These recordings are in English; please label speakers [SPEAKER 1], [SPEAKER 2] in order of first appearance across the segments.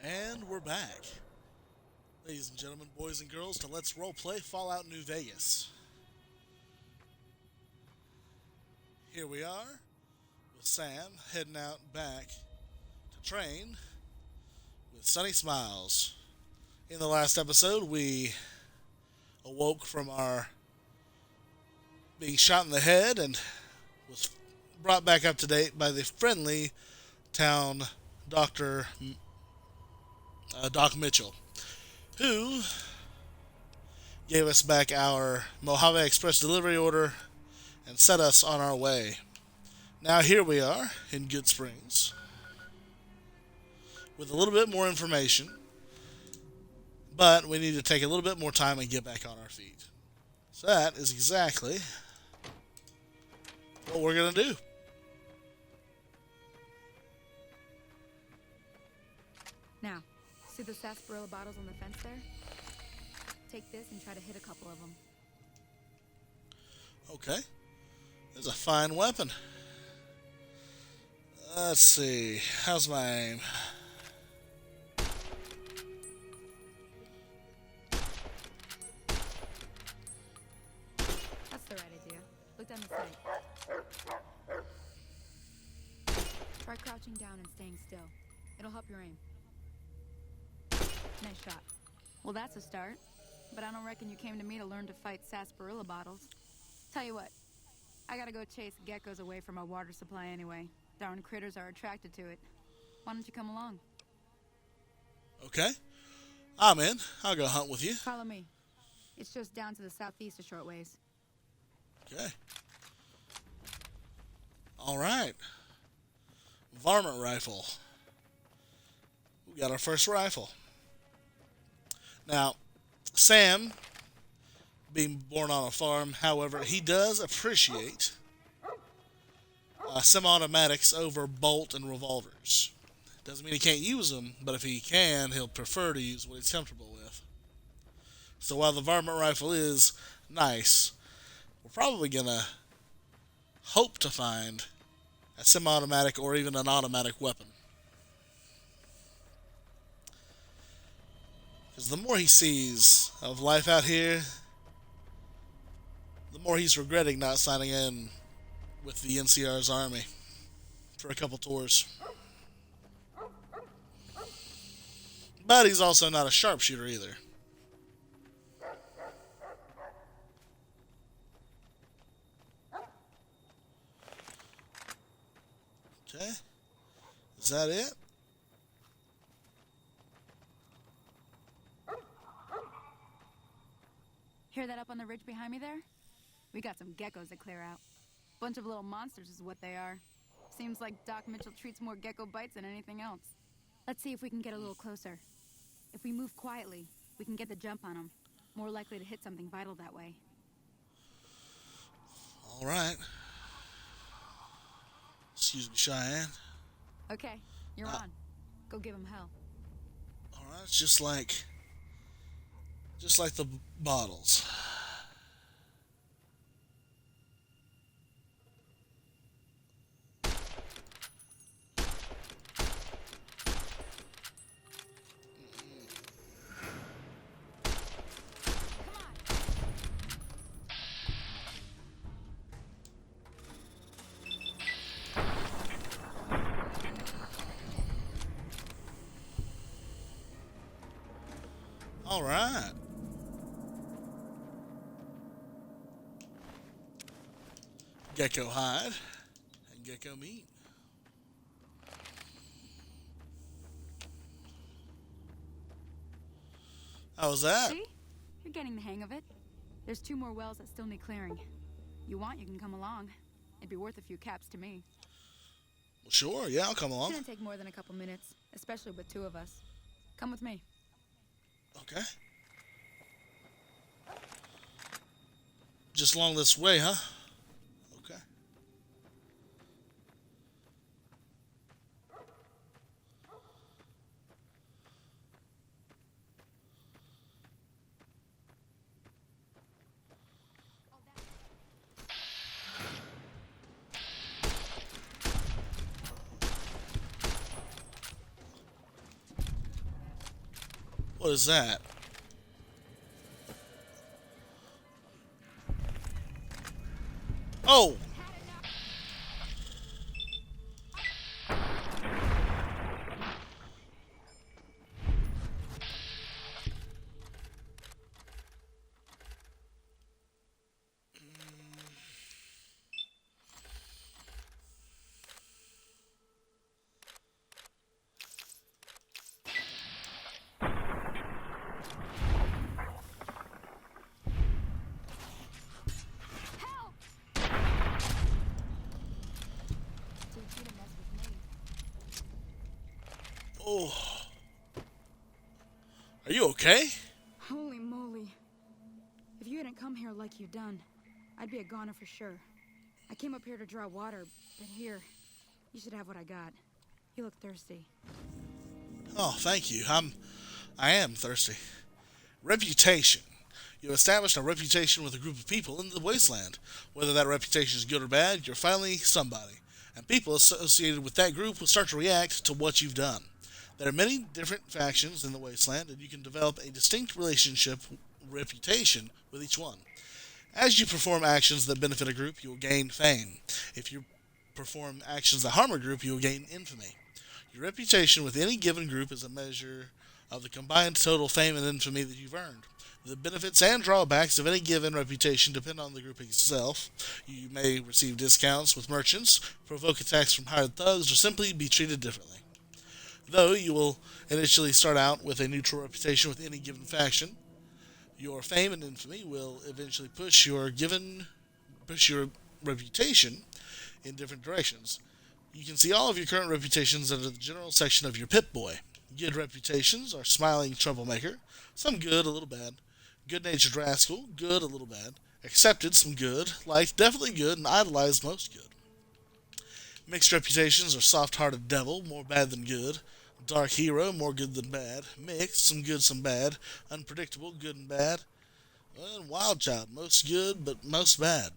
[SPEAKER 1] And we're back, ladies and gentlemen, boys and girls, to Let's Roleplay Fallout New Vegas. Here we are with Sam heading out back to train with sunny smiles. In the last episode, we awoke from our being shot in the head and was brought back up to date by the friendly town Dr. Doc Mitchell, who gave us back our Mojave Express delivery order and set us on our way. Now here we are in Good Springs with a little bit more information, but we need to take a little bit more time and get back on our feet. So that is exactly what we're going to do.
[SPEAKER 2] Now, see the sarsaparilla bottles on the fence there? Take this and try to hit a couple of them.
[SPEAKER 1] Okay. There's a fine weapon. Let's see. How's my aim?
[SPEAKER 2] That's the right idea. Look down the sight. Try crouching down and staying still. It'll help your aim. Nice shot. Well, that's a start. But I don't reckon you came to me to learn to fight sarsaparilla bottles. Tell you what, I gotta go chase geckos away from our water supply anyway. Darn critters are attracted to it. Why don't you come along?
[SPEAKER 1] Okay. I'm in. I'll go hunt with you.
[SPEAKER 2] Follow me. It's just down to the southeast a short ways.
[SPEAKER 1] Okay. Alright. Varmint rifle. We got our first rifle. Now, Sam, being born on a farm, however, he does appreciate semi-automatics over bolt and revolvers. Doesn't mean he can't use them, but if he can, he'll prefer to use what he's comfortable with. So while the varmint rifle is nice, we're probably going to hope to find a semi-automatic or even an automatic weapon. Because the more he sees of life out here, the more he's regretting not signing in with the NCR's army for a couple tours. But he's also not a sharpshooter either. Okay. Is that it?
[SPEAKER 2] Hear that up on the ridge behind me there? We got some geckos to clear out. Bunch of little monsters is what they are. Seems like Doc Mitchell treats more gecko bites than anything else. Let's see if we can get a little closer. If we move quietly, we can get the jump on them. More likely to hit something vital that way.
[SPEAKER 1] All right. Excuse me, Cheyenne.
[SPEAKER 2] Okay, you're on. Go give him hell.
[SPEAKER 1] All right, it's just like the bottles. All right. Gecko hide and gecko meat. How was that?
[SPEAKER 2] See? You're getting the hang of it. There's 2 more wells that still need clearing. You want, you can come along. It'd be worth a few caps to me.
[SPEAKER 1] Well, sure, yeah, I'll come along.
[SPEAKER 2] Shouldn't take more than a couple minutes, especially with 2 of us. Come with me.
[SPEAKER 1] Okay. Just along this way, huh? Okay. What is that? Oh! Oh. Are you okay?
[SPEAKER 2] Holy moly. If you hadn't come here like you've done, I'd be a goner for sure. I came up here to draw water, but here, you should have what I got. You look thirsty.
[SPEAKER 1] Oh, thank you. I am thirsty. Reputation. You established a reputation with a group of people in the wasteland. Whether that reputation is good or bad, you're finally somebody. And people associated with that group will start to react to what you've done. There are many different factions in the wasteland, and you can develop a distinct relationship reputation with each one. As you perform actions that benefit a group, you will gain fame. If you perform actions that harm a group, you will gain infamy. Your reputation with any given group is a measure of the combined total fame and infamy that you've earned. The benefits and drawbacks of any given reputation depend on the group itself. You may receive discounts with merchants, provoke attacks from hired thugs, or simply be treated differently. Though you will initially start out with a neutral reputation with any given faction, your fame and infamy will eventually push your reputation in different directions. You can see all of your current reputations under the general section of your Pip-Boy. Good reputations are smiling troublemaker, some good, a little bad. Good-natured rascal, good, a little bad. Accepted, some good. Liked, definitely good, and idolized, most good. Mixed reputations are soft-hearted devil, more bad than good. Dark hero, more good than bad. Mixed, some good, some bad. Unpredictable, good and bad. And wild child, most good, but most bad.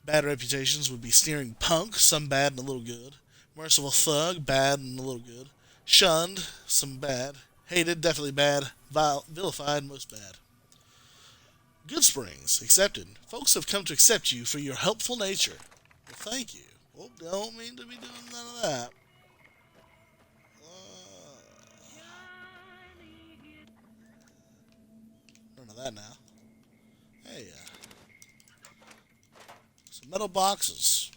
[SPEAKER 1] Bad reputations would be sneering punk, some bad and a little good. Merciful thug, bad and a little good. Shunned, some bad. Hated, definitely bad. Vilified, most bad. Good springs, accepted. Folks have come to accept you for your helpful nature. Well, thank you. Well, don't mean to be doing none of that. None of that now. Hey, some metal boxes.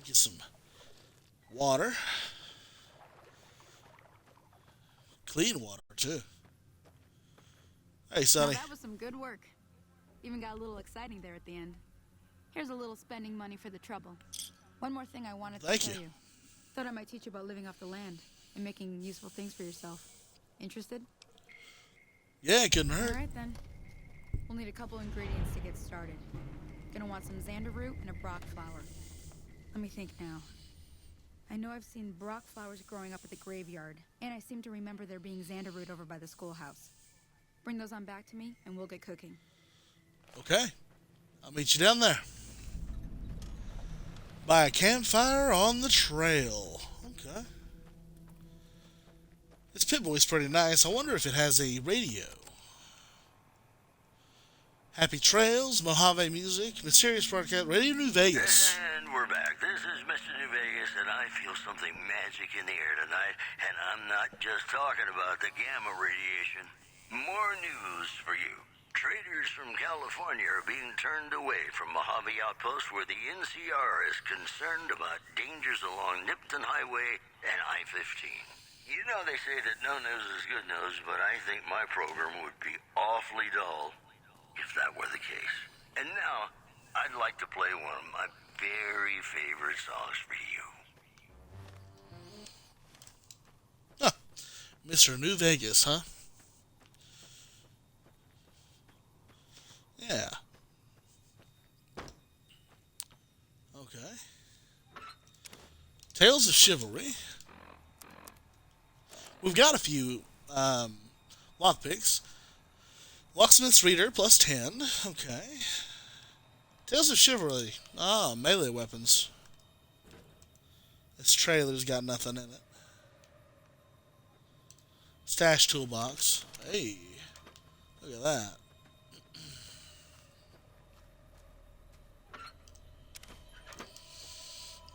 [SPEAKER 1] Get some water. Clean water, too. Hey, Sonny.
[SPEAKER 2] Now, that was some good work. Even got a little exciting there at the end. Here's a little spending money for the trouble. One more thing I wanted to tell you. Thought I might teach you about living off the land and making useful things for yourself. Interested?
[SPEAKER 1] Yeah, it couldn't hurt.
[SPEAKER 2] All right, then. We'll need a couple ingredients to get started. Gonna want some xander root and a brock flower. Let me think now. I know I've seen brock flowers growing up at the graveyard, and I seem to remember there being xander root over by the schoolhouse. Bring those on back to me, and we'll get cooking.
[SPEAKER 1] Okay. I'll meet you down there. By a campfire on the trail. Okay. This Pip-Boy's pretty nice. I wonder if it has a radio. Happy trails, Mojave music, mysterious broadcast, Radio New Vegas.
[SPEAKER 3] And we're back. This is Mr. New Vegas, and I feel something magic in the air tonight, and I'm not just talking about the gamma radiation. More news for you. Traders from California are being turned away from Mojave Outpost, where the NCR is concerned about dangers along Nipton Highway and I-15. You know they say that no news is good news, but I think my program would be awfully dull if that were the case. And now, I'd like to play one of my very favorite songs for you.
[SPEAKER 1] Huh. Mr. New Vegas, huh? Yeah. Okay. Tales of Chivalry. We've got a few lockpicks. Locksmith's Reader plus 10. Okay. Tales of Chivalry. Ah, melee weapons. This trailer's got nothing in it. stash toolbox. Hey, look at that.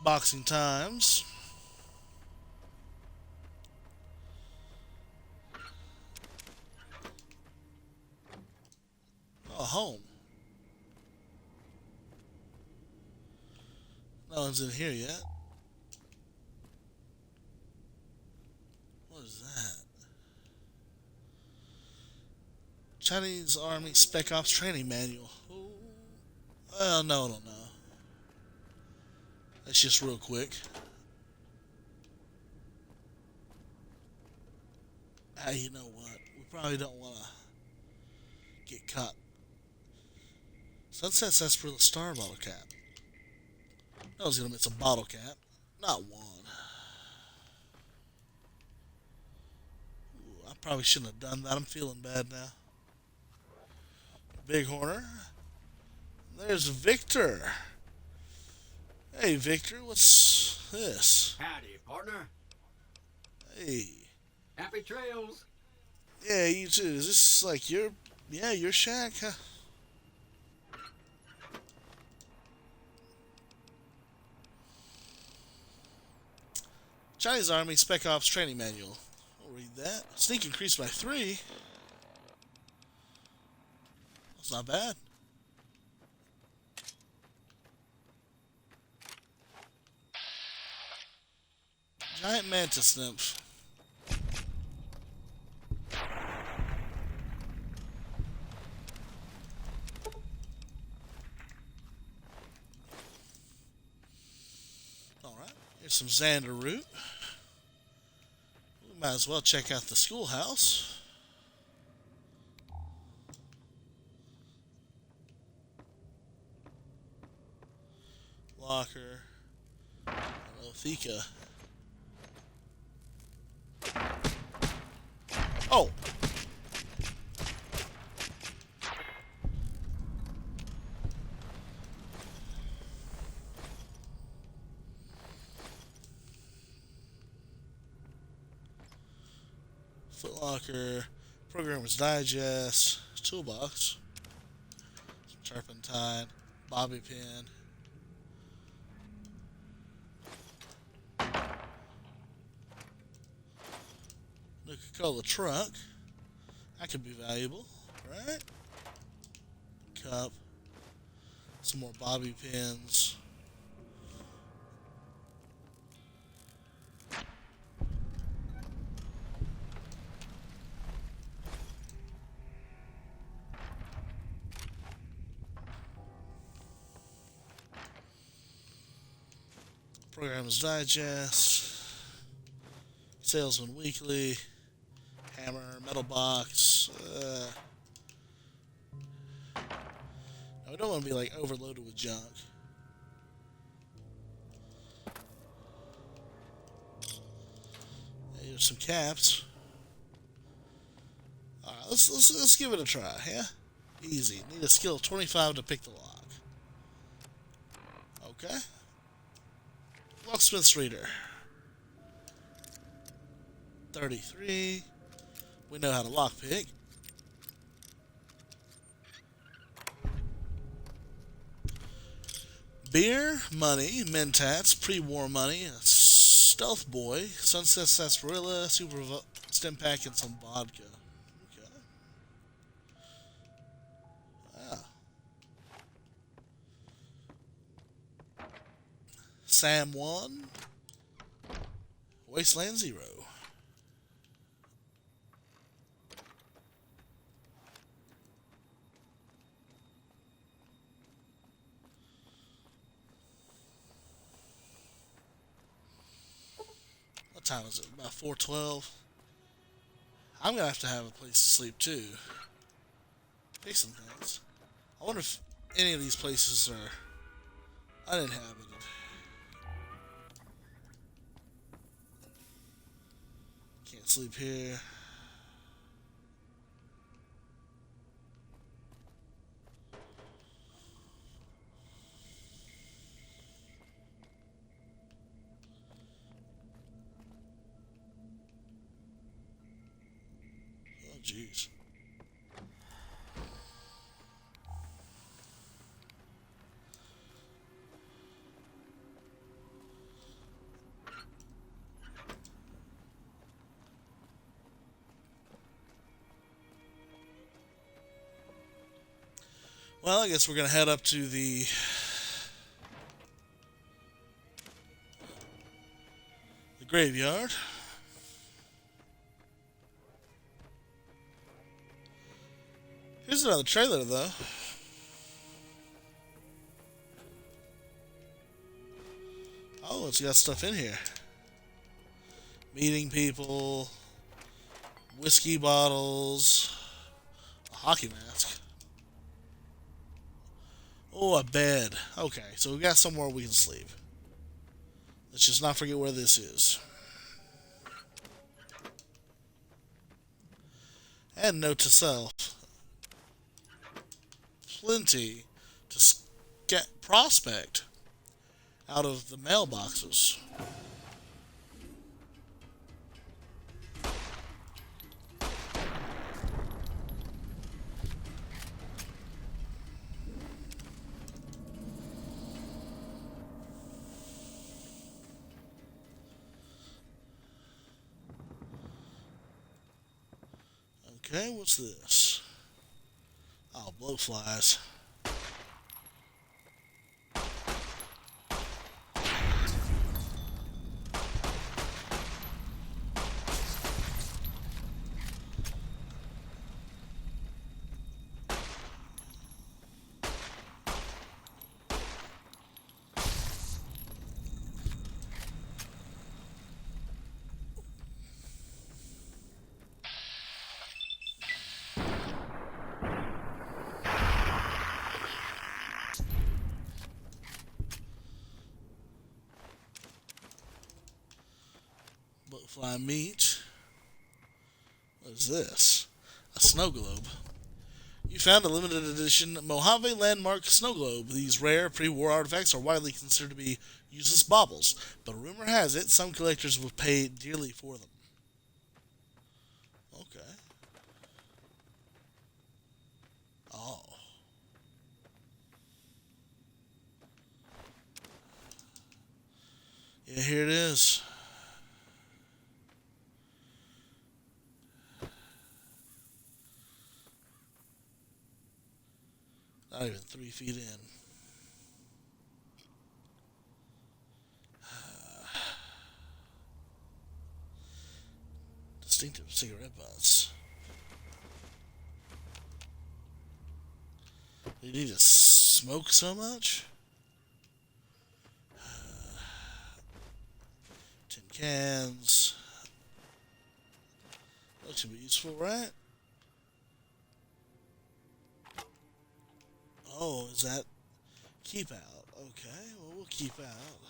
[SPEAKER 1] Boxing times. Oh, home. No one's in here yet. What is that? Chinese Army Spec Ops Training Manual. Ooh. Well, no, I don't know. That's just real quick. You know what? We probably don't want to get caught. Sunset Sarsaparilla Star bottle cap. I was gonna miss a bottle cap, not one. Ooh, I probably shouldn't have done that. I'm feeling bad now. Big Horner. There's Victor. Hey, Victor, what's this?
[SPEAKER 4] Howdy, partner.
[SPEAKER 1] Hey.
[SPEAKER 4] Happy trails.
[SPEAKER 1] Yeah, you too. Is this like your shack, huh? Chinese Army Spec Ops Training Manual. I'll read that. Sneak increased by 3. That's not bad. Giant Mantis Nymph. Alright, here's some Xander root. We might as well check out the schoolhouse. Locker. Othika. Oh! Footlocker, Programmer's Digest, Toolbox, some Turpentine, Bobby Pin. Nuka-Cola truck. That could be valuable, right? Cup. Some more bobby pins. Programmer's Digest. Salesman Weekly. Hammer, metal box. I don't want to be like overloaded with junk. Here's some caps. All right, let's give it a try. Yeah, easy. Need a skill of 25 to pick the lock. Okay. Locksmith's Reader. 33. We know how to lockpick. Beer, money, Mentats, pre-war money, Stealth Boy, Sunset Sarsaparilla, Super Stim Pack, and some vodka. Okay. Wow. Sam 1. Wasteland 0. What time is it? About 4:12. I'm gonna have to have a place to sleep too. Pick some things. I wonder if any of these places are uninhabited. Can't sleep here. Oh, jeez. Well, I guess we're going to head up to the graveyard. Here's another trailer, though. Oh, it's got stuff in here. Meeting people, whiskey bottles, a hockey mask. Oh, a bed. Okay, so we got somewhere we can sleep. Let's just not forget where this is. And note to self. Plenty to get prospect out of the mailboxes. Okay, what's this? Oh, blowflies. Blowfly meat. What is this? A snow globe. You found a limited edition Mojave Landmark Snow Globe. These rare pre-war artifacts are widely considered to be useless baubles, but rumor has it some collectors will pay dearly for them. Okay. Oh. Yeah, here it is. Not even 3 feet in. Distinctive cigarette butts. You need to smoke so much? Tin cans. That should be useful, right? Oh, is that keep out? Okay, well, we'll keep out.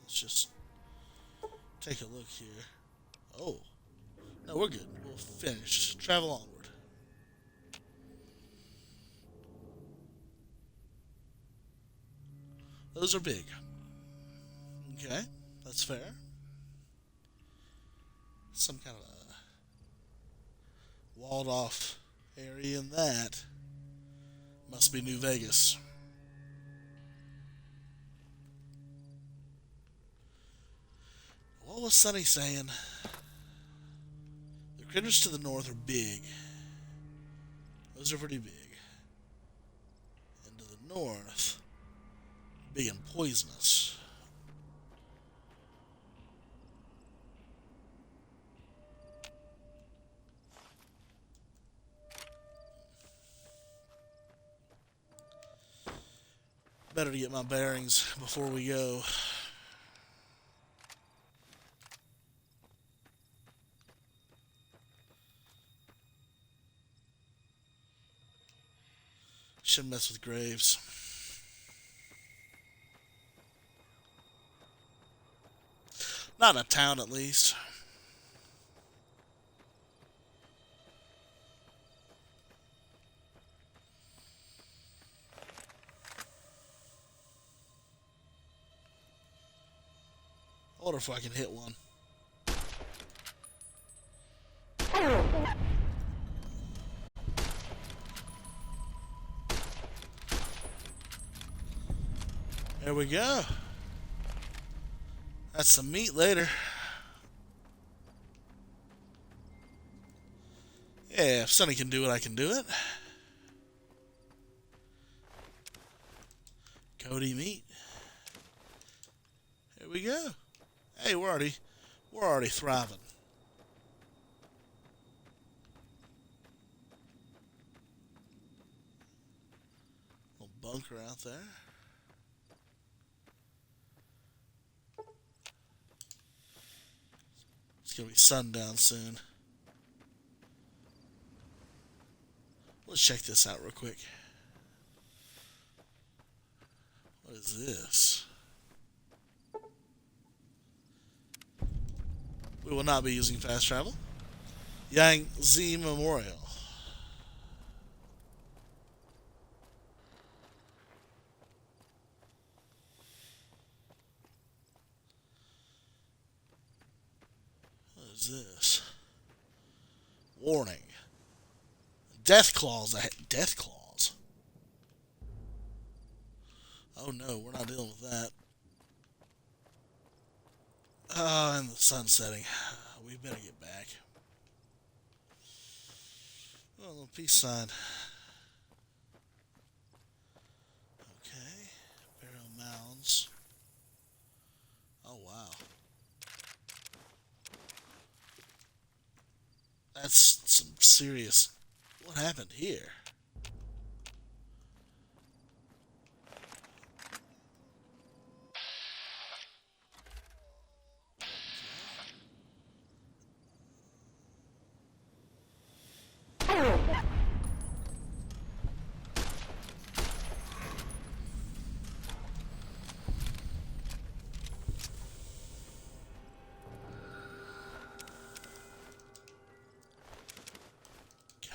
[SPEAKER 1] Let's just take a look here. Oh, no, we're good. We'll finish. Travel onward. Those are big. Okay, that's fair. Some kind of a walled off area in that. Must be New Vegas. What was Sonny saying? The critters to the north are big. Those are pretty big. And to the north, big and poisonous. Better to get my bearings before we go. Shouldn't mess with graves. Not in a town, at least. I wonder if I can hit one. There we go. That's some meat later. Yeah, if Sonny can do it, I can do it. Cody meat. Here we go. Hey, we're already thriving. Little bunker out there. It's gonna be sundown soon. Let's check this out real quick. What is this? We will not be using fast travel. Yang Z Memorial. What is this? Warning. Death claws. Death claws. Oh no, we're not dealing with that. And the sun setting. We better get back. Oh, a little peace sign. Okay. Burial mounds. Oh, wow. That's some serious... What happened here?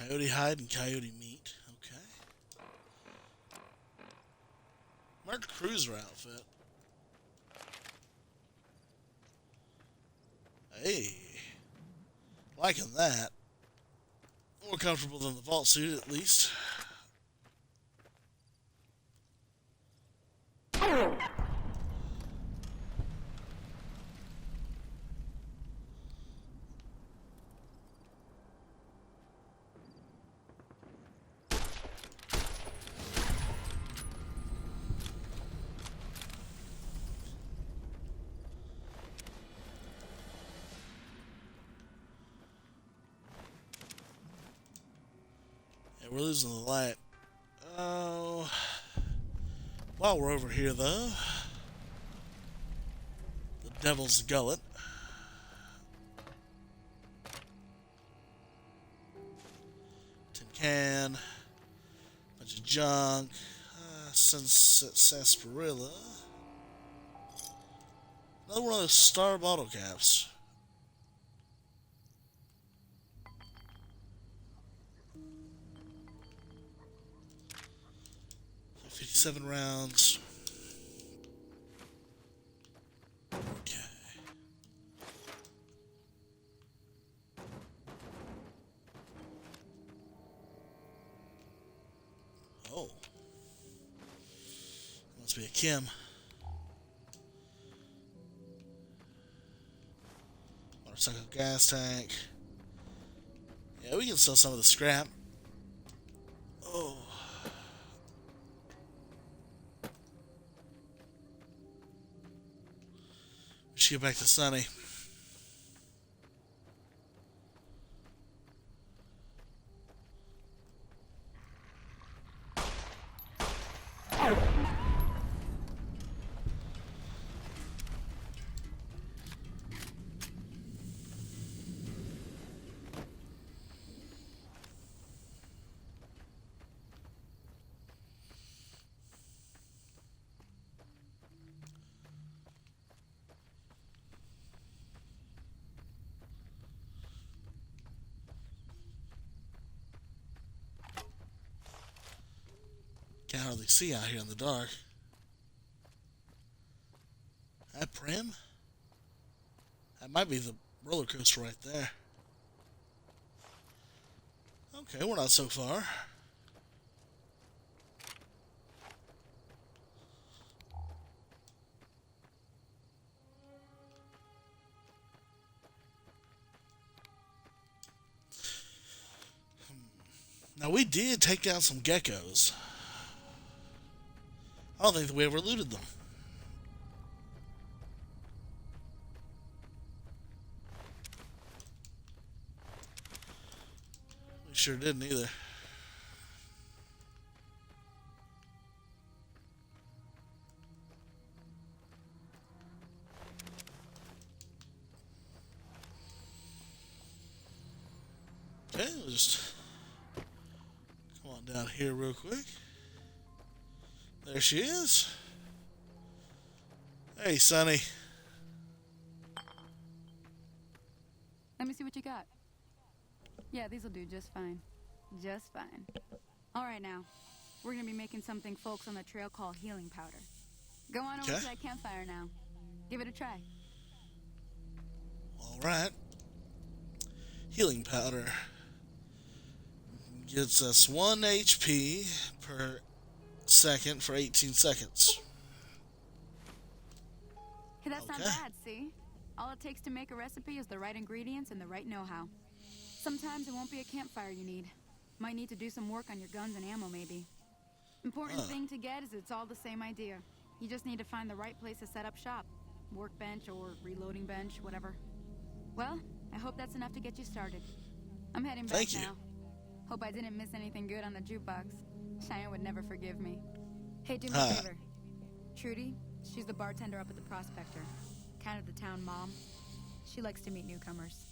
[SPEAKER 1] Coyote hide and coyote meat. Okay. Marked cruiser outfit. Hey. Liking that. More comfortable than the vault suit, at least. We're losing the light. Oh. While we're over here, though, the Devil's Gullet. Tin can. Bunch of junk. Sunset Sarsaparilla. Another one of those star bottle caps. 57 rounds. Okay. Oh. Must be a Kim. Motorcycle gas tank. Yeah, we can sell some of the scrap. Oh. We should get back to Sunny. Can't hardly see out here in the dark. That Prim? That might be the roller coaster right there. Okay, we're not so far. Now, we did take down some geckos. I don't think that we ever looted them. We sure didn't either. Okay, we'll just come on down here real quick. There she is. Hey, Sonny.
[SPEAKER 2] Let me see what you got. Yeah, these'll do just fine. Just fine. All right, now. We're gonna be making something folks on the trail call healing powder. Go on over
[SPEAKER 1] Okay.
[SPEAKER 2] to that campfire now. Give it a try.
[SPEAKER 1] All right. Healing powder gives us 1 HP per second for 18 seconds.
[SPEAKER 2] Hey, that's not
[SPEAKER 1] Okay.
[SPEAKER 2] bad, see? All it takes to make a recipe is the right ingredients and the right know-how. Sometimes it won't be a campfire you need. Might need to do some work on your guns and ammo, maybe. Important thing to get is it's all the same idea. You just need to find the right place to set up shop. Workbench or reloading bench, whatever. Well, I hope that's enough to get you started. I'm heading back
[SPEAKER 1] Thank you.
[SPEAKER 2] now. Hope I didn't miss anything good on the jukebox. Cheyenne would never forgive me. Hey, do me a favor. Trudy, she's the bartender up at the Prospector. Kind of the town mom. She likes to meet newcomers.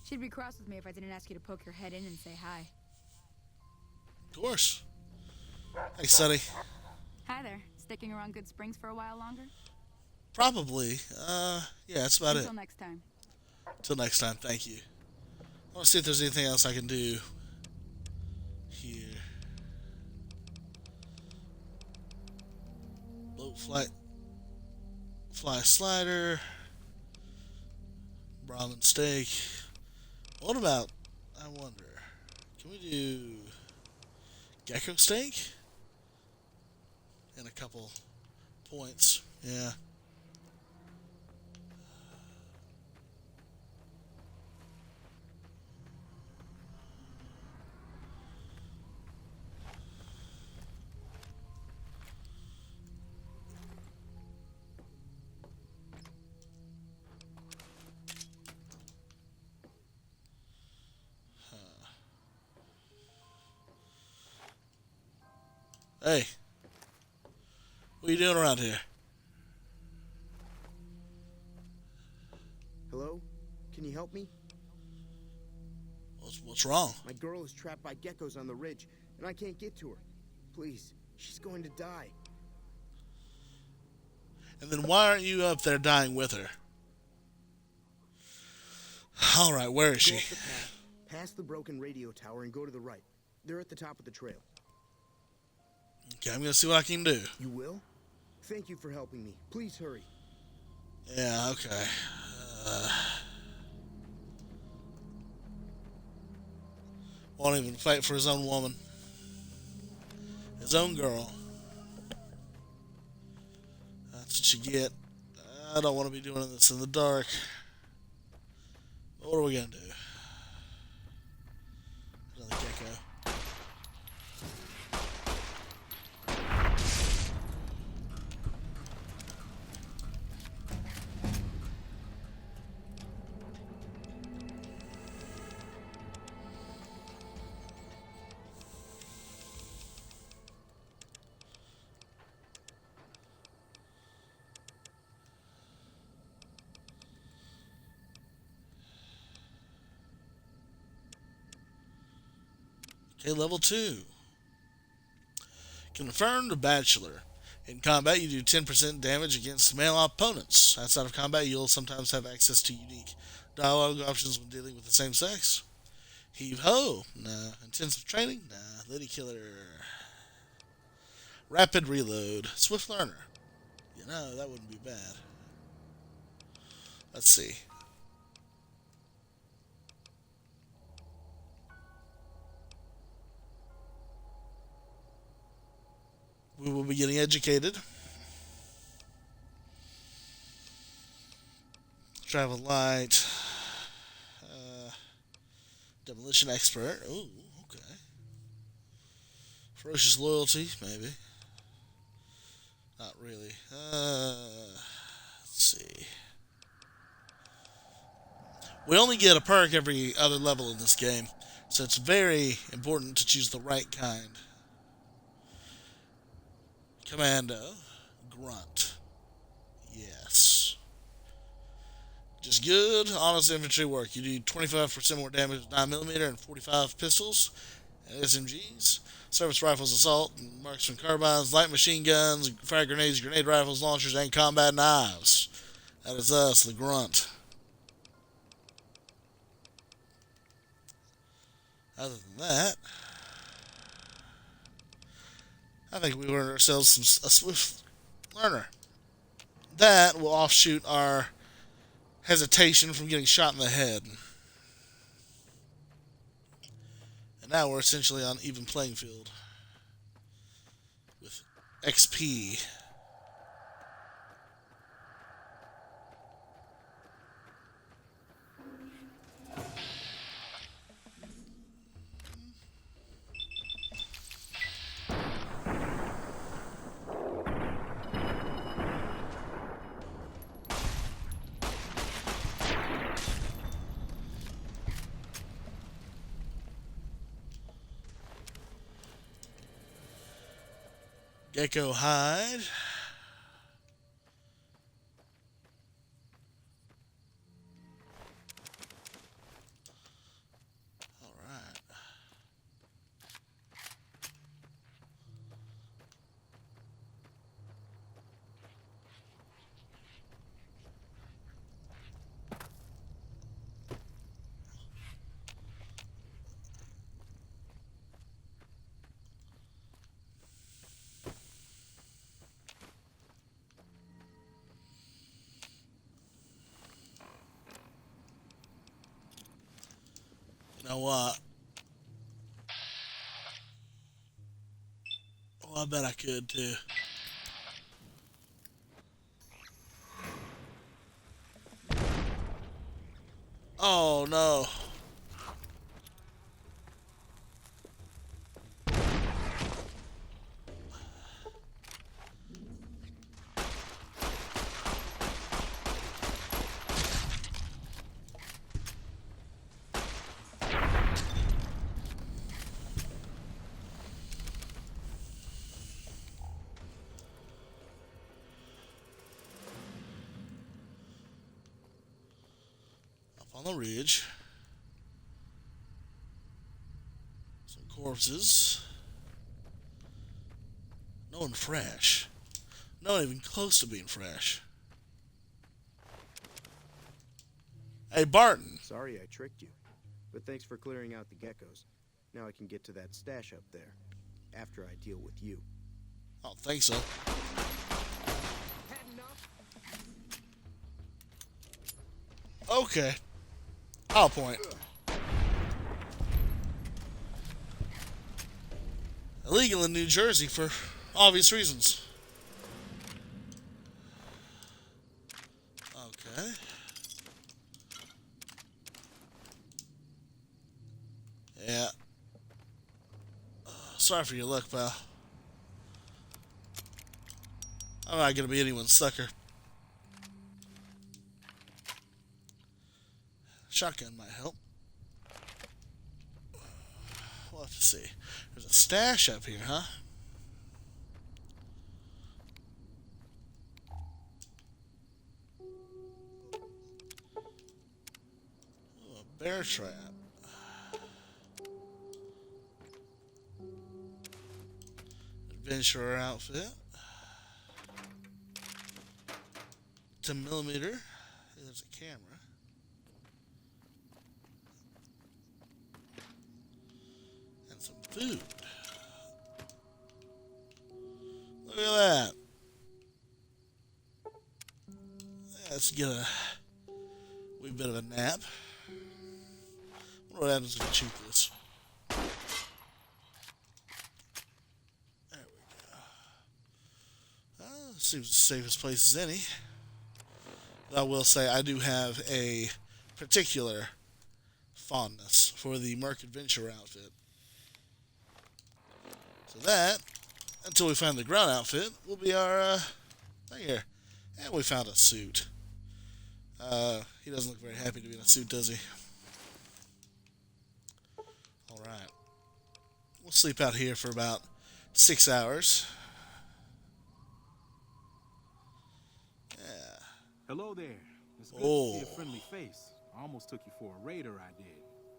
[SPEAKER 2] She'd be cross with me if I didn't ask you to poke your head in and say hi.
[SPEAKER 1] Of course. Hey, Sonny.
[SPEAKER 2] Hi there. Sticking around Good Springs for a while longer?
[SPEAKER 1] Probably. Yeah, that's about
[SPEAKER 2] Until
[SPEAKER 1] it.
[SPEAKER 2] next time.
[SPEAKER 1] Till next time, thank you. I want to see if there's anything else I can do here. Boat fly slider, Brahmin steak. What about, I wonder, can we do gecko steak? And a couple points, yeah. Hey, what are you doing around here?
[SPEAKER 5] Hello? Can you help me?
[SPEAKER 1] What's wrong?
[SPEAKER 5] My girl is trapped by geckos on the ridge, and I can't get to her. Please, she's going to die.
[SPEAKER 1] And then why aren't you up there dying with her? All right, where is
[SPEAKER 5] Go
[SPEAKER 1] she?
[SPEAKER 5] up the path, past the broken radio tower, and go to the right. They're at the top of the trail.
[SPEAKER 1] Okay, I'm gonna see what I can do.
[SPEAKER 5] You will? Thank you for helping me. Please hurry.
[SPEAKER 1] Yeah, okay. Won't even fight for his own woman. His own girl. That's what you get. I don't want to be doing this in the dark. What are we gonna do? Another gecko. Okay, level 2. Confirmed Bachelor. In combat, you do 10% damage against male opponents. Outside of combat, you'll sometimes have access to unique dialogue options when dealing with the same sex. Heave ho. Nah. Intensive training. Nah. Lady killer. Rapid reload. Swift learner. You know, that wouldn't be bad. Let's see. We will be getting educated. Travel light. Demolition expert. Ooh, okay. Ferocious loyalty, maybe. Not really. Let's see. We only get a perk every other level in this game, so it's very important to choose the right kind. Commando. Grunt. Yes. Just good, honest infantry work. You do 25% more damage with 9mm and 45 pistols and SMGs. Service rifles, assault, and marksman carbines, light machine guns, fire grenades, grenade rifles, launchers, and combat knives. That is us, the Grunt. Other than that, I think we earned ourselves a swift learner. That will offshoot our hesitation from getting shot in the head. And now we're essentially on even playing field with XP. Gecko hide. All right. You know what? Oh, I bet I could too. Oh no. Up on the ridge. Some corpses. No one fresh. No one even close to being fresh. Hey, Barton.
[SPEAKER 5] Sorry I tricked you, but thanks for clearing out the geckos. Now I can get to that stash up there, after I deal with you.
[SPEAKER 1] I don't think so. Okay. I'll point. Illegal in New Jersey for obvious reasons. Okay. Yeah. Sorry for your luck, pal. I'm not gonna be anyone's sucker. Shotgun might help. We'll have to see. There's a stash up here, huh? Ooh, a bear trap. Adventurer outfit. 10mm. There's a camera. And some food. Look at that. Let's get a wee bit of a nap. I wonder what happens if we cheat this. There we go. Seems the safest place as any. I will say I do have a particular fondness for the Merc Adventure outfit. So that, until we find the ground outfit, will be our thing here. And we found a suit. He doesn't look very happy to be in a suit, does he? Alright. We'll sleep out here for about 6 hours. Yeah.
[SPEAKER 6] Hello there. It's good
[SPEAKER 1] Oh.
[SPEAKER 6] to see a friendly face. I almost took you for a raider, I did.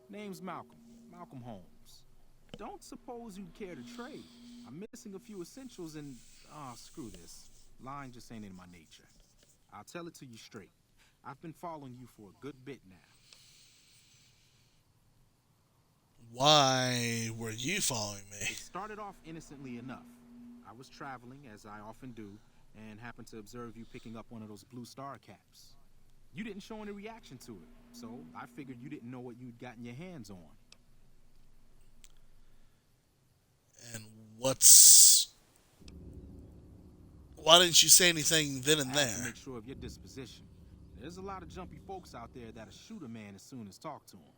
[SPEAKER 6] Name's Malcolm. Malcolm Holmes. Don't suppose you'd care to trade. I'm missing a few essentials and... screw this. Lying just ain't in my nature. I'll tell it to you straight. I've been following you for a good bit now.
[SPEAKER 1] Why were you following me?
[SPEAKER 6] It started off innocently enough. I was traveling, as I often do, and happened to observe you picking up one of those blue star caps. You didn't show any reaction to it, so I figured you didn't know what you'd gotten your hands on.
[SPEAKER 1] And what's... Why didn't you say anything then and
[SPEAKER 6] I had to
[SPEAKER 1] there?
[SPEAKER 6] make sure of your disposition. There's a lot of jumpy folks out there that'll shoot a man as soon as talk to him.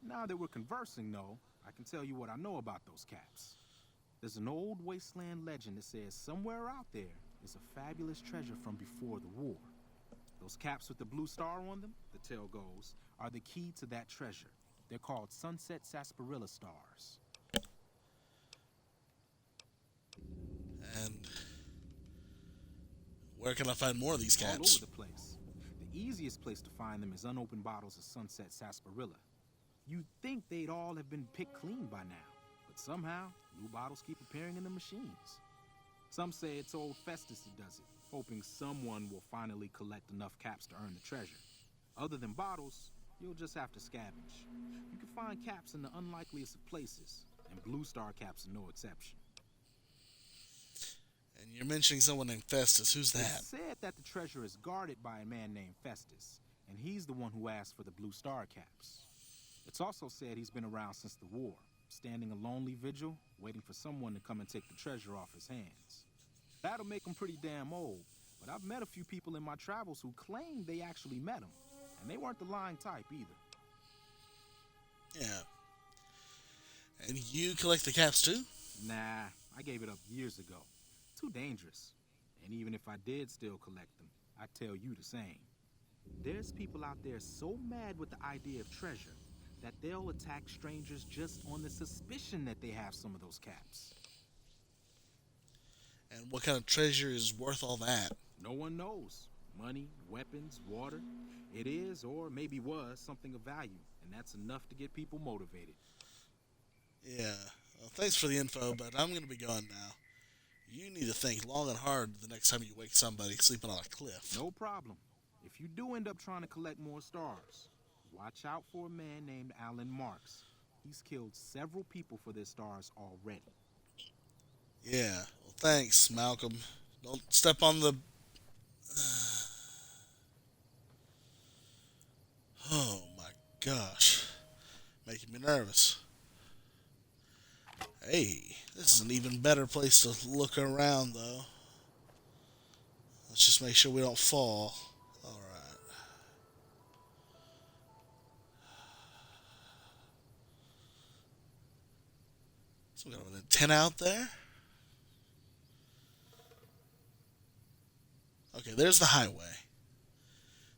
[SPEAKER 6] Now that we're conversing, though, I can tell you what I know about those caps. There's an old wasteland legend that says somewhere out there is a fabulous treasure from before the war. Those caps with the blue star on them, the tale goes, are the key to that treasure. They're called sunset sarsaparilla stars.
[SPEAKER 1] And where can I find more of these
[SPEAKER 6] All
[SPEAKER 1] caps?
[SPEAKER 6] over the place. The easiest place to find them is unopened bottles of sunset sarsaparilla. You'd think they'd all have been picked clean by now, but somehow new bottles keep appearing in the machines. Some say it's old Festus who does it, hoping someone will finally collect enough caps to earn the treasure. Other than bottles, you'll just have to scavenge. You can find caps in the unlikeliest of places, and blue star caps are no exception.
[SPEAKER 1] And you're mentioning someone named Festus. Who's that?
[SPEAKER 6] It's said that the treasure is guarded by a man named Festus, and he's the one who asked for the blue star caps. It's also said he's been around since the war, standing a lonely vigil, waiting for someone to come and take the treasure off his hands. That'll make him pretty damn old, but I've met a few people in my travels who claim they actually met him, and they weren't the lying type either.
[SPEAKER 1] Yeah. And you collect the caps too?
[SPEAKER 6] Nah, I gave it up years ago. Too dangerous. And even if I did still collect them, I'd tell you the same. There's people out there so mad with the idea of treasure that they'll attack strangers just on the suspicion that they have some of those caps.
[SPEAKER 1] And what kind of treasure is worth all that?
[SPEAKER 6] No one knows. Money, weapons, water. It is, or maybe was, something of value, and that's enough to get people motivated.
[SPEAKER 1] Yeah. Well, thanks for the info, but I'm going to be going now. You need to think long and hard the next time you wake somebody sleeping on a cliff.
[SPEAKER 6] No problem. If you do end up trying to collect more stars, watch out for a man named Alan Marks. He's killed several people for their stars already.
[SPEAKER 1] Yeah. Well, thanks, Malcolm. Don't step on the... Oh, my gosh. Making me nervous. Hey, this is an even better place to look around, though. Let's just make sure we don't fall. Alright. So we got an antenna out there. Okay, there's the highway.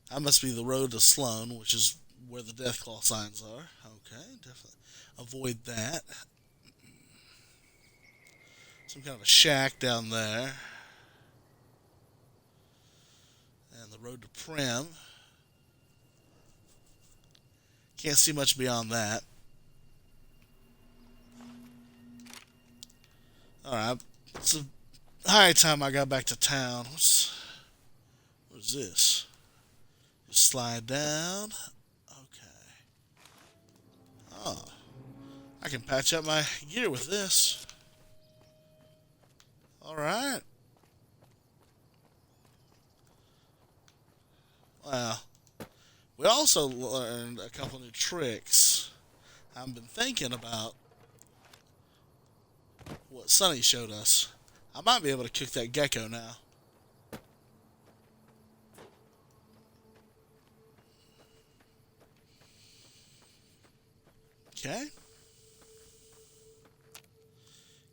[SPEAKER 1] That must be the road to Sloan, which is where the Deathclaw signs are. Okay, definitely avoid that. Some kind of a shack down there. And the road to Prim. Can't see much beyond that. Alright, it's a high time I got back to town. What is this? Just slide down. Okay. Oh. I can patch up my gear with this. Alright. Well, we also learned a couple new tricks. I've been thinking about what Sonny showed us. I might be able to cook that gecko now. Okay.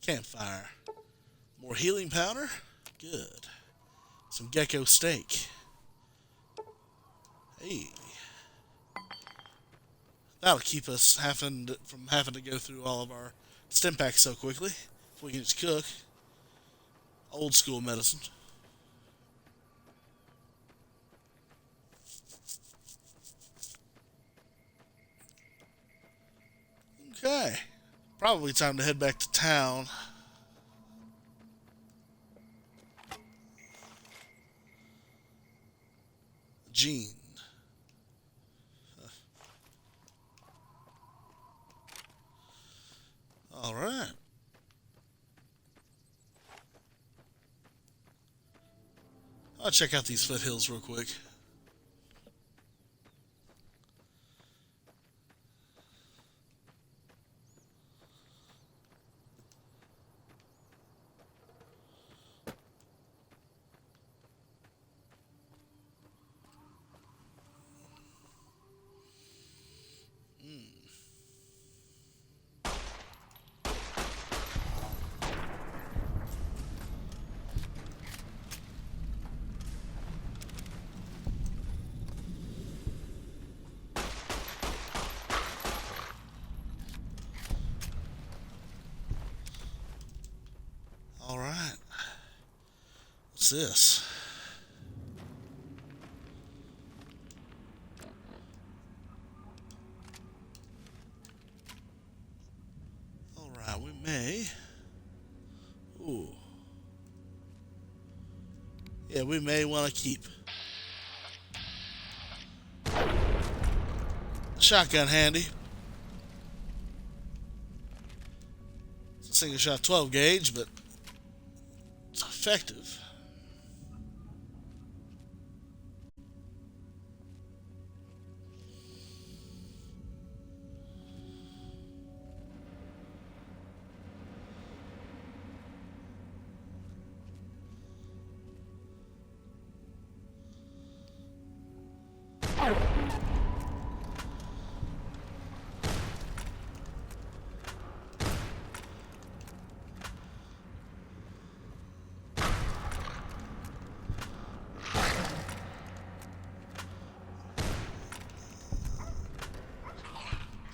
[SPEAKER 1] Campfire. More healing powder. Good. Some gecko steak. Hey. That'll keep us from having to go through all of our stim packs so quickly. If we can just cook. Old school medicine. Okay. Probably time to head back to town. Gene. All right. I'll check out these foothills real quick. All right. What's this? All right, we may. Ooh. Yeah, we may want to keep shotgun handy. It's a single shot 12 gauge, but it's effective.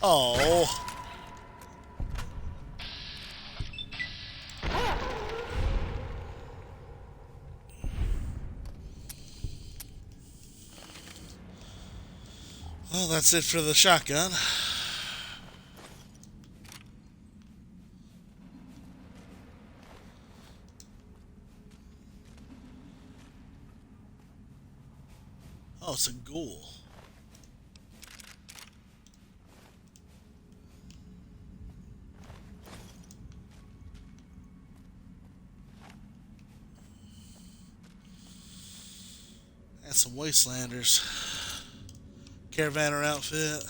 [SPEAKER 1] Oh. Well, that's it for the shotgun. Oh, it's a ghoul. And some Wastelanders. Caravaner outfit.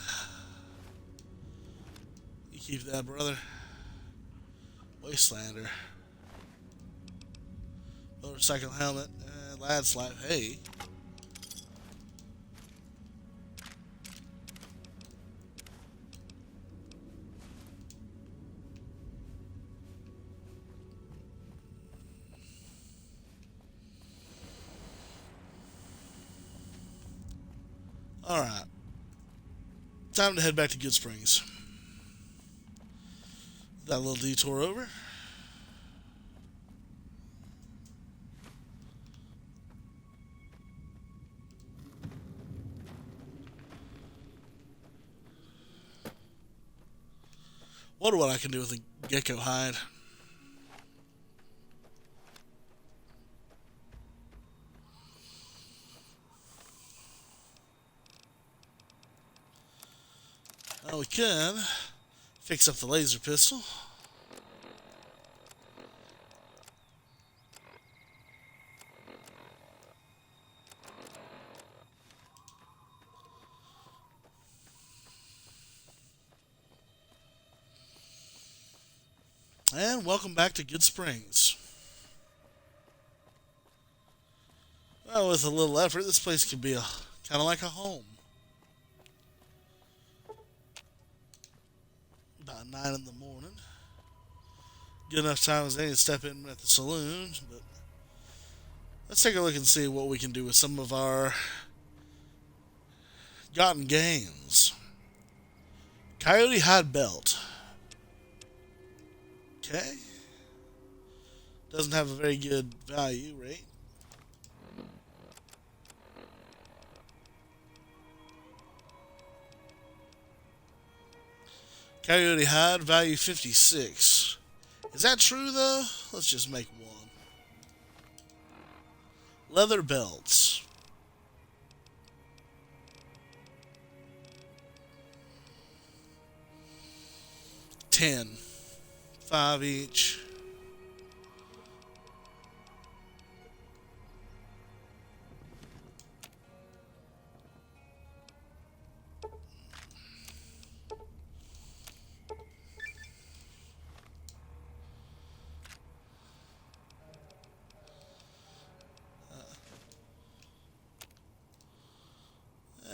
[SPEAKER 1] You keep that, brother. Wastelander. Motorcycle helmet. Lad's life. Hey. Alright. Time to head back to Good Springs. That little detour over. Wonder what I can do with a gecko hide. Well, we can fix up the laser pistol. And welcome back to Good Springs. Well, with a little effort, this place could be kind of like a home. About 9 in the morning. good enough time as any to step in at the saloon, but let's take a look and see what we can do with some of our gotten gains. Coyote hide belt. Okay. Doesn't have a very good value rate. Coyote hide value 56. Is that true though? Let's just make one. Leather belts. $10. 5 each.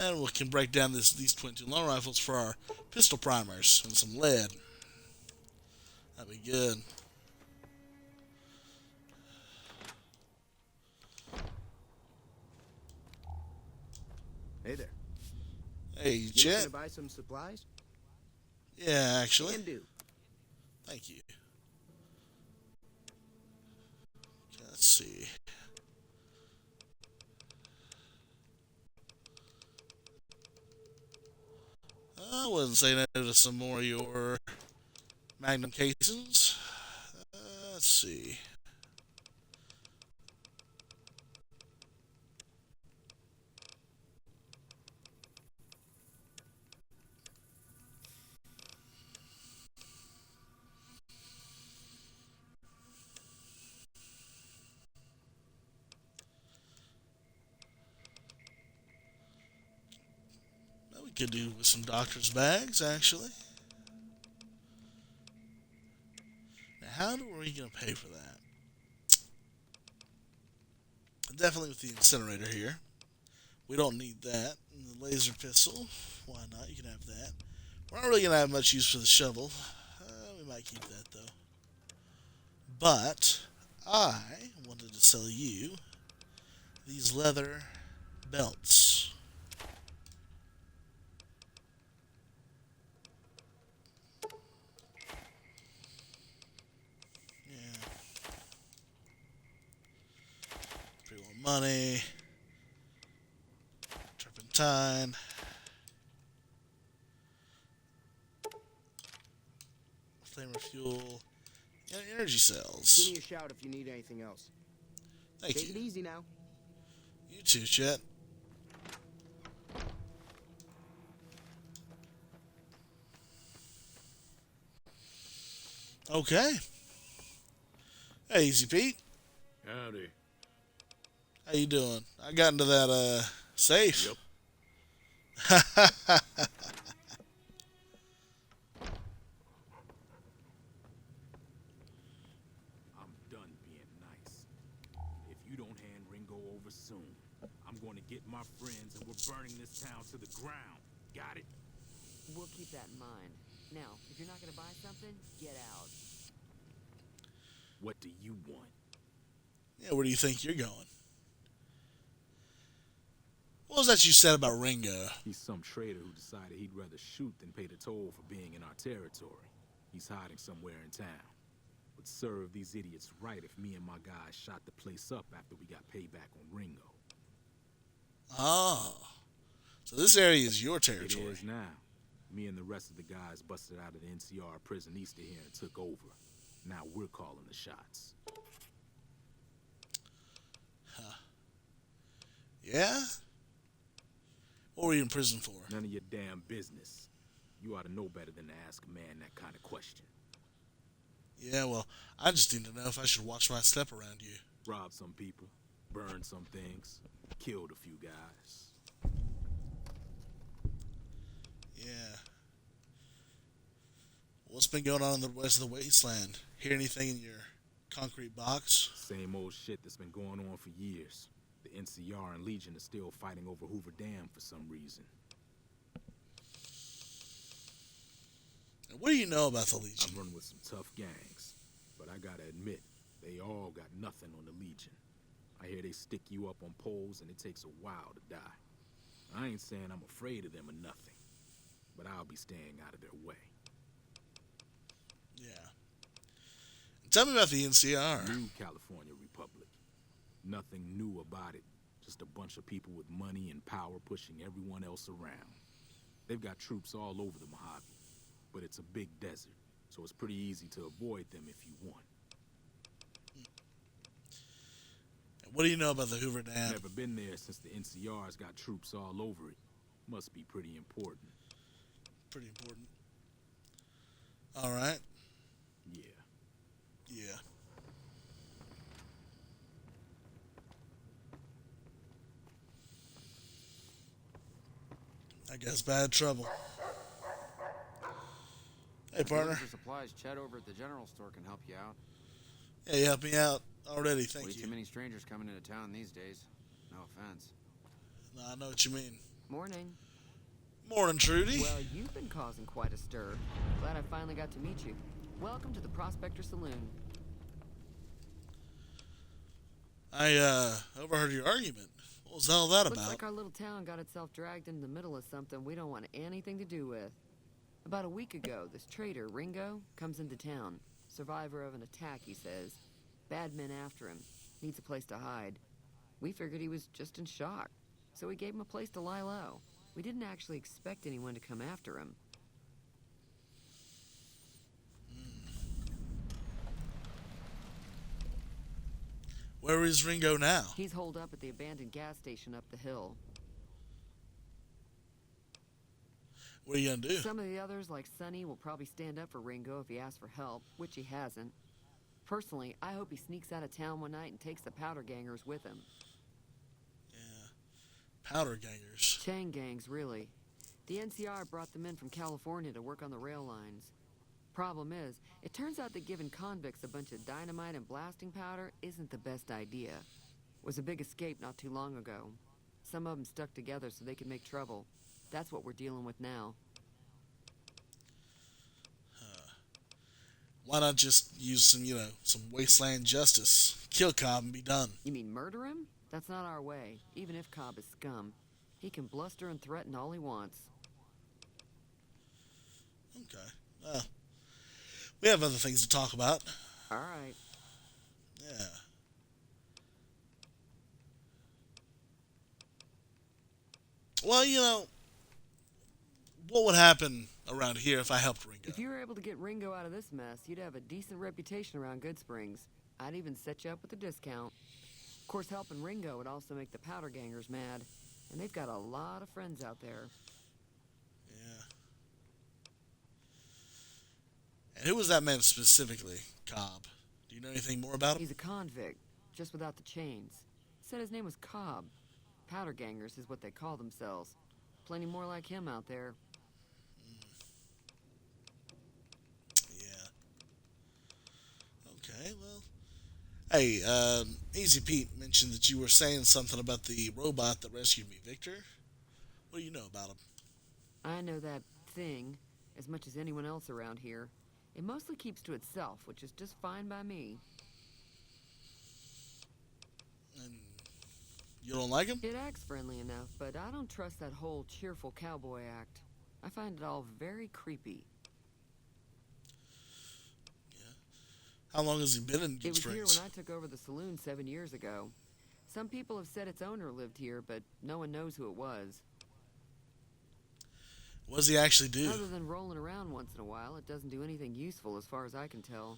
[SPEAKER 1] And we can break down these 22 long rifles for our pistol primers and some lead. That'd be good.
[SPEAKER 5] Hey there.
[SPEAKER 1] Hey,
[SPEAKER 5] You
[SPEAKER 1] Chet.
[SPEAKER 5] gonna buy some supplies?
[SPEAKER 1] Yeah, actually.
[SPEAKER 5] Can do.
[SPEAKER 1] Thank you. Okay, let's see. I wouldn't say no to some more of your Magnum casings. Let's see. We could do with some doctor's bags, actually. Now, how are we going to pay for that? Definitely with the incinerator here. We don't need that. And the laser pistol, why not? You can have that. We're not really going to have much use for the shovel. We might keep that, though. But I wanted to sell you these leather belts. Money, turpentine, flamer fuel, and energy cells.
[SPEAKER 5] Give me a shout if you need anything else.
[SPEAKER 1] Thank
[SPEAKER 5] Take
[SPEAKER 1] you.
[SPEAKER 5] it easy now.
[SPEAKER 1] You too, Chet. Okay. Hey, Easy Pete.
[SPEAKER 4] Howdy.
[SPEAKER 1] How you doing? I got into that safe.
[SPEAKER 4] Yep.
[SPEAKER 6] I'm done being nice. If you don't hand Ringo over soon, I'm going to get my friends and we're burning this town to the ground. Got it?
[SPEAKER 7] We'll keep that in mind. Now, if you're not gonna buy something, get out.
[SPEAKER 6] What do you want?
[SPEAKER 1] Yeah, where do you think you're going? What was that you said about Ringo?
[SPEAKER 6] He's some traitor who decided he'd rather shoot than pay the toll for being in our territory. He's hiding somewhere in town. Would serve these idiots right if me and my guys shot the place up after we got payback on Ringo.
[SPEAKER 1] Oh. So this area is your territory.
[SPEAKER 6] It is now. Me and the rest of the guys busted out of the NCR prison east of here and took over. Now we're calling the shots.
[SPEAKER 1] Huh. Yeah? What were you in prison for?
[SPEAKER 6] None of your damn business. You ought to know better than to ask a man that kind of question.
[SPEAKER 1] Yeah, well, I just need to know if I should watch my step around you.
[SPEAKER 6] Robbed some people, burned some things, killed a few guys.
[SPEAKER 1] Yeah. What's been going on in the rest of the wasteland? Hear anything in your concrete box?
[SPEAKER 6] Same old shit that's been going on for years. The NCR and Legion are still fighting over Hoover Dam for some reason.
[SPEAKER 1] And what do you know about the Legion?
[SPEAKER 6] I've run with some tough gangs, but I gotta admit, they all got nothing on the Legion. I hear they stick you up on poles and it takes a while to die. I ain't saying I'm afraid of them or nothing, but I'll be staying out of their way.
[SPEAKER 1] Yeah. Tell me about the NCR.
[SPEAKER 6] New California Republic. Nothing new about it. Just a bunch of people with money and power pushing everyone else around. They've got troops all over the Mojave, but it's a big desert, so it's pretty easy to avoid them if you want.
[SPEAKER 1] What do you know about the Hoover Dam?
[SPEAKER 6] Never been there since the NCR's got troops all over it. Must be pretty important.
[SPEAKER 1] Pretty important. All right.
[SPEAKER 6] Yeah.
[SPEAKER 1] Yeah. I guess bad trouble. Hey, partner.
[SPEAKER 8] For supplies, Chet over at the general store can help you out.
[SPEAKER 1] Yeah, you helped me out already. Thank
[SPEAKER 8] Way
[SPEAKER 1] you.
[SPEAKER 8] too many strangers coming into town these days. No offense.
[SPEAKER 1] No, I know what you mean.
[SPEAKER 7] Morning.
[SPEAKER 1] Morning, Trudy.
[SPEAKER 7] Well, you've been causing quite a stir. Glad I finally got to meet you. Welcome to the Prospector Saloon.
[SPEAKER 1] I overheard your argument. What was all that
[SPEAKER 7] Looks
[SPEAKER 1] about?
[SPEAKER 7] like our little town got itself dragged into the middle of something we don't want anything to do with. About a week ago, this traitor, Ringo, comes into town. Survivor of an attack, he says. Bad men after him. Needs a place to hide. We figured he was just in shock, so we gave him a place to lie low. We didn't actually expect anyone to come after him.
[SPEAKER 1] Where is Ringo now?
[SPEAKER 7] He's holed up at the abandoned gas station up the hill.
[SPEAKER 1] What are you gonna do?
[SPEAKER 7] Some of the others, like Sonny, will probably stand up for Ringo if he asks for help, which he hasn't. Personally, I hope he sneaks out of town one night and takes the powder gangers with him.
[SPEAKER 1] Yeah. Powder gangers.
[SPEAKER 7] Chain gangs, really. The NCR brought them in from California to work on the rail lines. Problem is, it turns out that giving convicts a bunch of dynamite and blasting powder isn't the best idea. Was a big escape not too long ago. Some of them stuck together so they could make trouble. That's what we're dealing with now.
[SPEAKER 1] Why not just use some wasteland justice? Kill Cobb and be done.
[SPEAKER 7] You mean murder him? That's not our way, even if Cobb is scum. He can bluster and threaten all he wants.
[SPEAKER 1] Okay. Well, we have other things to talk about.
[SPEAKER 7] All right.
[SPEAKER 1] Yeah. Well, what would happen around here if I helped Ringo?
[SPEAKER 7] If you were able to get Ringo out of this mess, you'd have a decent reputation around Good Springs. I'd even set you up with a discount. Of course, helping Ringo would also make the powder gangers mad. And they've got a lot of friends out there.
[SPEAKER 1] Yeah. And who was that man specifically, Cobb? Do you know anything more about him?
[SPEAKER 7] He's a convict, just without the chains. Said his name was Cobb. Powder gangers is what they call themselves. Plenty more like him out there.
[SPEAKER 1] Yeah. Okay, well. Hey, Easy Pete mentioned that you were saying something about the robot that rescued me, Victor. What do you know about him?
[SPEAKER 7] I know that thing as much as anyone else around here. It mostly keeps to itself, which is just fine by me.
[SPEAKER 1] And you don't like him?
[SPEAKER 7] It acts friendly enough, but I don't trust that whole cheerful cowboy act. I find it all very creepy.
[SPEAKER 1] How long has he been in Good
[SPEAKER 7] It was
[SPEAKER 1] Springs?
[SPEAKER 7] here when I took over the saloon 7 years ago. Some people have said its owner lived here, but no one knows who it was.
[SPEAKER 1] What does he actually do?
[SPEAKER 7] Other than rolling around once in a while, it doesn't do anything useful as far as I can tell.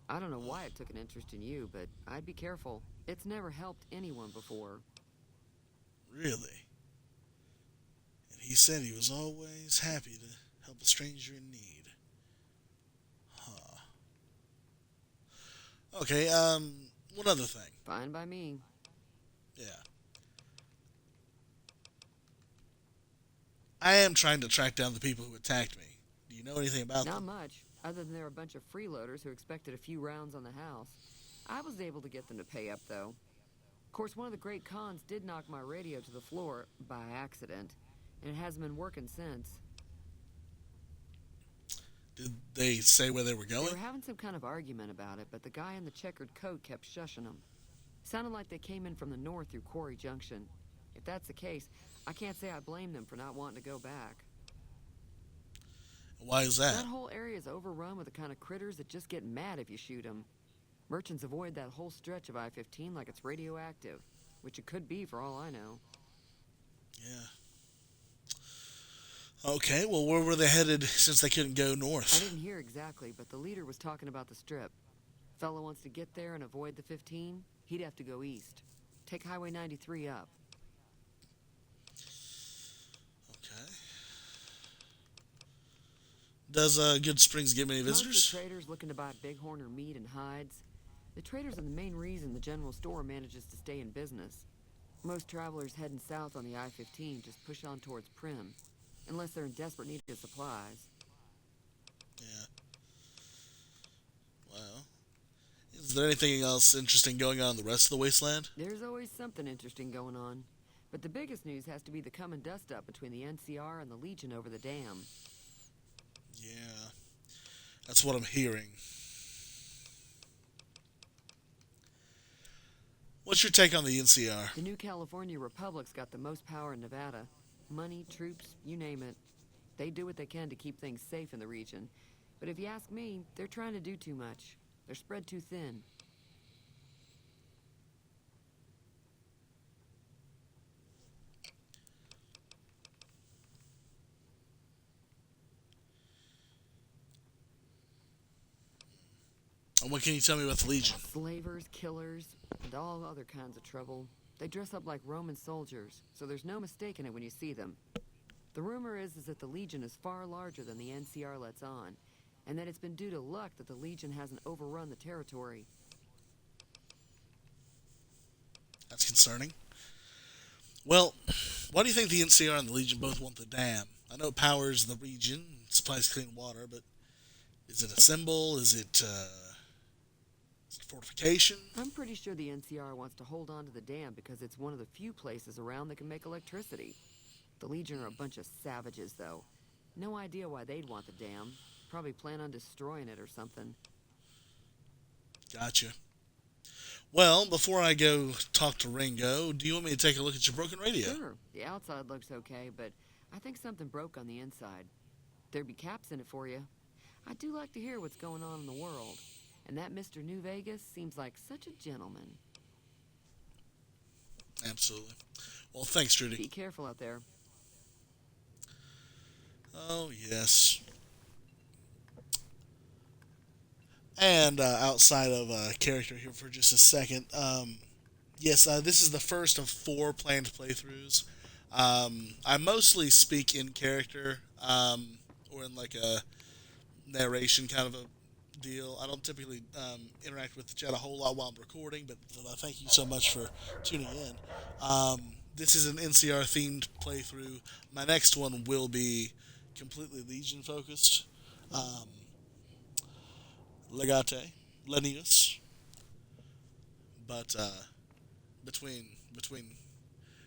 [SPEAKER 7] I don't know why it took an interest in you, but I'd be careful. It's never helped anyone before.
[SPEAKER 1] Really? And he said he was always happy to help a stranger in need. Huh. Okay, one other thing.
[SPEAKER 7] Fine by me.
[SPEAKER 1] Yeah. I am trying to track down the people who attacked me. Do you know anything about
[SPEAKER 7] Not
[SPEAKER 1] them?
[SPEAKER 7] much, other than they're a bunch of freeloaders who expected a few rounds on the house. I was able to get them to pay up, though. Of course, one of the great cons did knock my radio to the floor by accident, and it hasn't been working since.
[SPEAKER 1] they say where they were
[SPEAKER 7] They
[SPEAKER 1] going?
[SPEAKER 7] were having some kind of argument about it, but the guy in the checkered coat kept shushing them. Sounded like they came in from the north through Quarry Junction. If that's the case, I can't say I blame them for not wanting to go back.
[SPEAKER 1] Why is that?
[SPEAKER 7] That whole area is overrun with the kind of critters that just get mad if you shoot them. Merchants avoid that whole stretch of I-15 like it's radioactive, which it could be for all I know.
[SPEAKER 1] Yeah. Okay, well, where were they headed since they couldn't go
[SPEAKER 7] I
[SPEAKER 1] north?
[SPEAKER 7] didn't hear exactly, but the leader was talking about the strip. Fellow wants to get there and avoid the 15, he'd have to go east. Take Highway 93 up.
[SPEAKER 1] Okay. Does Good Springs get many
[SPEAKER 7] Mostly
[SPEAKER 1] visitors?
[SPEAKER 7] traders looking to buy bighorn or meat and hides. The traders are the main reason the general store manages to stay in business. Most travelers heading south on the I-15 just push on towards Prim, unless they're in desperate need of supplies.
[SPEAKER 1] Yeah. Well, is there anything else interesting going on in the rest of the wasteland?
[SPEAKER 7] There's always something interesting going on. But the biggest news has to be the coming dust-up between the NCR and the Legion over the dam.
[SPEAKER 1] Yeah. That's what I'm hearing. What's your take on the NCR?
[SPEAKER 7] The new California Republic's got the most power in Nevada. Money, troops, you name it. They do what they can to keep things safe in the region. But if you ask me, they're trying to do too much. They're spread too thin.
[SPEAKER 1] And what can you tell me about the Legion?
[SPEAKER 7] Slavers, killers, and all other kinds of trouble. They dress up like Roman soldiers, so there's no mistaking it when you see them. The rumor is that the Legion is far larger than the NCR lets on, and that it's been due to luck that the Legion hasn't overrun the territory.
[SPEAKER 1] That's concerning. Well, why do you think the NCR and the Legion both want the dam? I know it powers the region, supplies clean water, but is it a symbol? Is it fortification?
[SPEAKER 7] I'm pretty sure the NCR wants to hold on to the dam because it's one of the few places around that can make electricity. The Legion are a bunch of savages, though. No idea why they'd want the dam. Probably plan on destroying it or something.
[SPEAKER 1] Gotcha. Well, before I go talk to Ringo, do you want me to take a look at your broken radio?
[SPEAKER 7] Sure. The outside looks okay, but I think something broke on the inside. There'd be caps in it for you. I do like to hear what's going on in the world. And that Mr. New Vegas seems like such a gentleman.
[SPEAKER 1] Absolutely. Well, thanks, Trudy.
[SPEAKER 7] Be careful out there.
[SPEAKER 1] Oh, yes. And outside of character here for just a second, yes, this is the first of 4 planned playthroughs. I mostly speak in character, or in like a narration kind of a deal. I don't typically interact with the chat a whole lot while I'm recording, but thank you so much for tuning in. This is an NCR themed playthrough. My next one will be completely Legion focused. Legate, Lenius. But between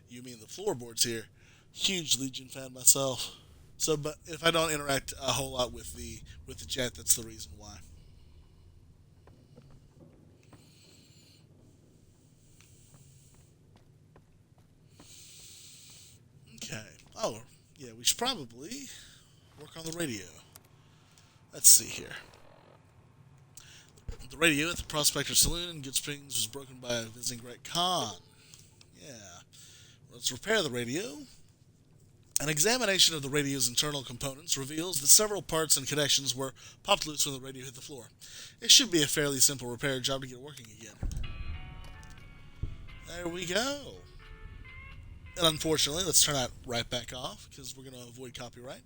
[SPEAKER 1] you, me, and the floorboards here, huge Legion fan myself. So, but if I don't interact a whole lot with the chat, that's the reason why. Okay. Oh, yeah, we should probably work on the radio. Let's see here. The radio at the Prospector Saloon in Good Springs was broken by a visiting Greg Kahn. Yeah. Let's repair the radio. An examination of the radio's internal components reveals that several parts and connections were popped loose when the radio hit the floor. It should be a fairly simple repair job to get it working again. There we go. And unfortunately, let's turn that right back off because we're going to avoid copyright.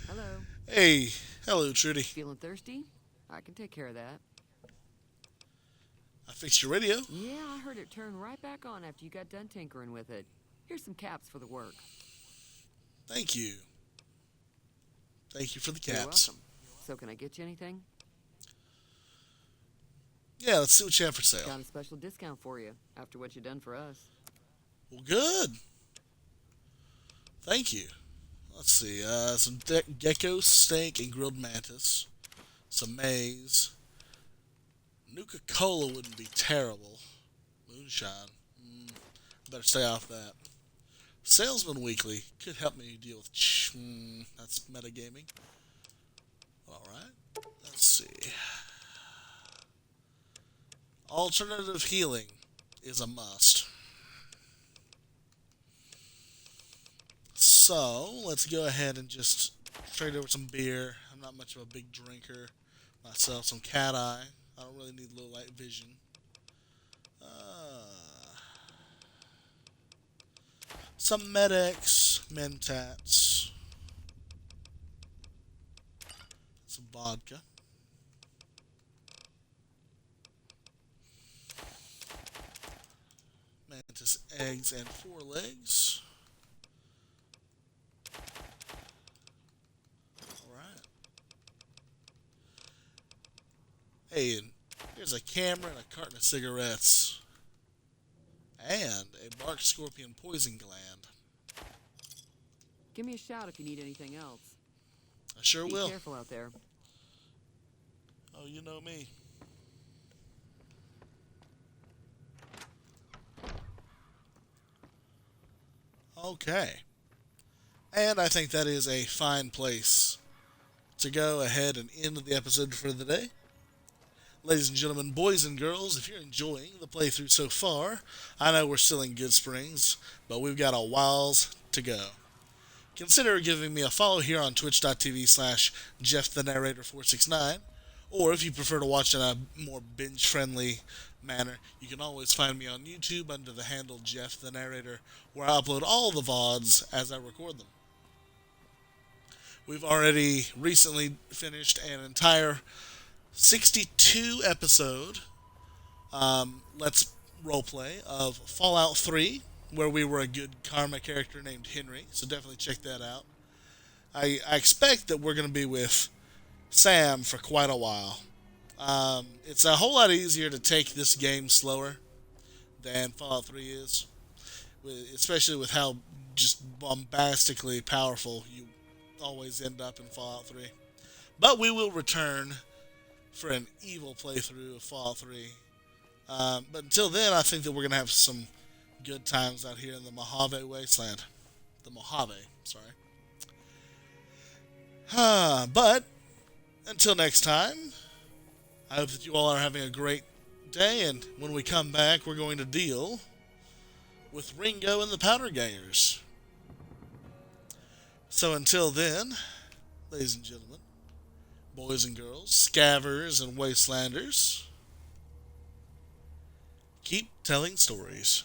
[SPEAKER 7] Hello.
[SPEAKER 1] Hey, hello, Trudy.
[SPEAKER 7] Feeling thirsty? I can take care of that.
[SPEAKER 1] I fixed your radio.
[SPEAKER 7] Yeah, I heard it turn right back on after you got done tinkering with it. Here's some caps for the work.
[SPEAKER 1] Thank you. Thank you for the
[SPEAKER 7] You're
[SPEAKER 1] caps.
[SPEAKER 7] welcome. So can I get you anything?
[SPEAKER 1] Yeah, let's see what you have for sale.
[SPEAKER 7] Got a special discount for you after what you done for us.
[SPEAKER 1] Well, good. Thank you. let's see. Some gecko steak and grilled mantis. Some maize. Nuka-Cola wouldn't be terrible. Moonshine. Better stay off that. Salesman Weekly could help me deal with. That's metagaming. Alright. Let's see. Alternative healing is a must. So, let's go ahead and just trade over some beer. I'm not much of a big drinker myself. Some cat eye. I don't really need low light vision. Some Med-X, Mentats. Some vodka. Mantis eggs and 4 legs. Alright. Hey, and here's a camera and a carton of cigarettes. And a bark scorpion poison gland.
[SPEAKER 7] Give me a shout if you need anything else.
[SPEAKER 1] I sure will.
[SPEAKER 7] Be careful out there.
[SPEAKER 1] Oh, you know me. Okay. And I think that is a fine place to go ahead and end the episode for the day. Ladies and gentlemen, boys and girls, if you're enjoying the playthrough so far, I know we're still in Goodsprings, but we've got a whiles to go. Consider giving me a follow here on twitch.tv/JeffTheNarrator469, or if you prefer to watch in a more binge-friendly manner, you can always find me on YouTube under the handle Jeff the Narrator, where I upload all the VODs as I record them. We've already recently finished an entire 62 episode Let's Roleplay of Fallout 3, where we were a good karma character named Henry, so definitely check that out. I expect that we're going to be with Sam for quite a while. It's a whole lot easier to take this game slower than Fallout 3 is, especially with how just bombastically powerful you always end up in Fallout 3. But we will return for an evil playthrough of Fallout 3. But until then, I think that we're going to have some good times out here in the Mojave Wasteland. The Mojave, sorry. But until next time, I hope that you all are having a great day, and when we come back, we're going to deal with Ringo and the Powder Gangers. So until then, ladies and gentlemen, boys and girls, scavers and wastelanders, keep telling stories.